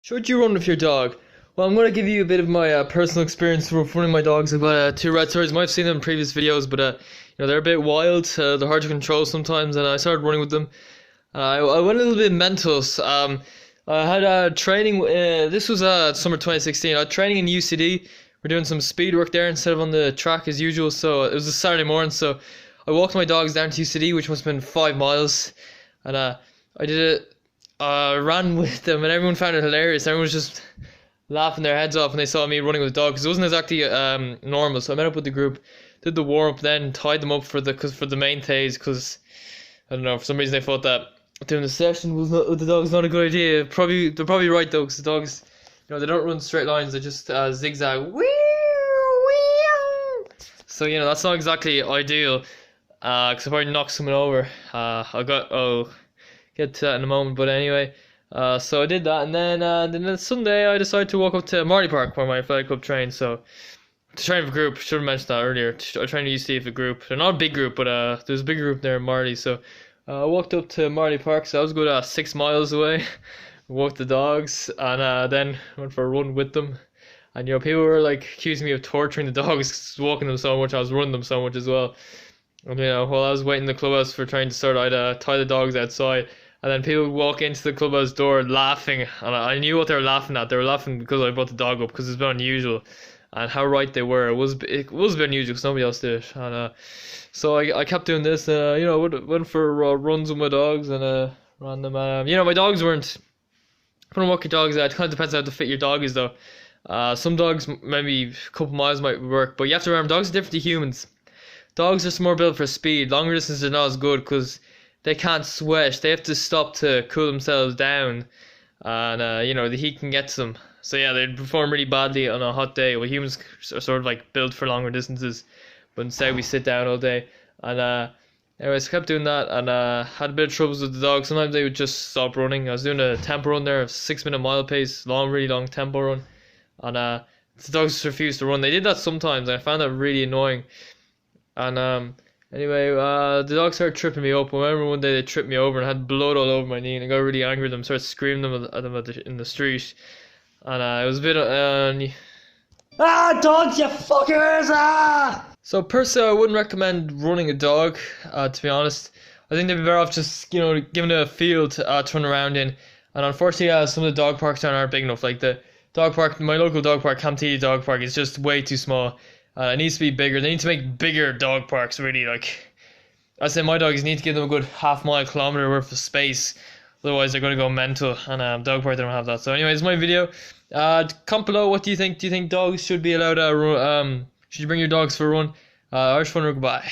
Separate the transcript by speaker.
Speaker 1: Should you run with your dog? Well, I'm going to give you a bit of my personal experience with running my dogs. I've got two red Terriers. You might have seen them in previous videos, but they're a bit wild. They're hard to control sometimes, and I started running with them. I went a little bit mental. I had training. This was summer 2016. I had training in UCD. We're doing some speed work there instead of on the track as usual. So it was a Saturday morning. So I walked my dogs down to UCD, which must have been 5 miles, and I did it. Ran with them, and everyone found it hilarious. Everyone was just laughing their heads off when they saw me running with a dog because it wasn't exactly normal. So I met up with the group, did the warm up, then tied them up for the main phase because I don't know, for some reason they thought that doing the session was not with the dogs not a good idea. They're probably right though, because the dogs, they don't run straight lines. They just zigzag. So that's not exactly ideal. Because I probably knocked someone over. I'll get to that in a moment. But anyway, so I did that, and then Sunday I decided to walk up to Marley Park where my flight club trains. So to train with a group, should have mentioned that earlier. I trained to UC with a group. They're not a big group, but there's a big group there in Marley. So I walked up to Marley Park. So I was good 6 miles away. Walked the dogs, and then went for a run with them. And people were like accusing me of torturing the dogs, walking them so much. I was running them so much as well. And while I was waiting in the clubhouse for train to start, I'd tie the dogs outside, and then people would walk into the clubhouse door laughing, and I knew what they were laughing at. They were laughing because I brought the dog up, because it's a bit unusual, and how right they were. It was a bit unusual because nobody else did it, and so I kept doing this. Went for runs with my dogs, and ran them. My dogs weren't. When I walk your dogs, it kind of depends on how to fit your dog is though. Some dogs maybe a couple miles might work, but you have to remember dogs are different to humans. Dogs are more built for speed. Longer distances are not as good because they can't sweat. They have to stop to cool themselves down, and the heat can get to them. So yeah, they perform really badly on a hot day. Well, humans are sort of like built for longer distances, but instead we sit down all day. And anyways, I kept doing that, and had a bit of troubles with the dogs. Sometimes they would just stop running. I was doing a tempo run there, a 6 minute mile pace, really long tempo run, and the dogs just refused to run. They did that sometimes, and I found that really annoying. And anyway, the dogs started tripping me up. I remember one day they tripped me over and had blood all over my knee, and I got really angry at them. Started screaming at them in the street, and it was a bit.
Speaker 2: Dogs, you fuckers!
Speaker 1: So personally, I wouldn't recommend running a dog. To be honest, I think they'd be better off just giving it a field to run around in. And unfortunately, some of the dog parks aren't big enough. Like the dog park, my local dog park, Camtini Dog Park, is just way too small. It needs to be bigger. They need to make bigger dog parks, really. Like, I say my dogs need to give them a good half-mile, kilometre worth of space. Otherwise, they're going to go mental. And dog park, they don't have that. So anyways, my video. Comment below, what do you think? Do you think dogs should be allowed to should you bring your dogs for a run? Irish Fun, goodbye.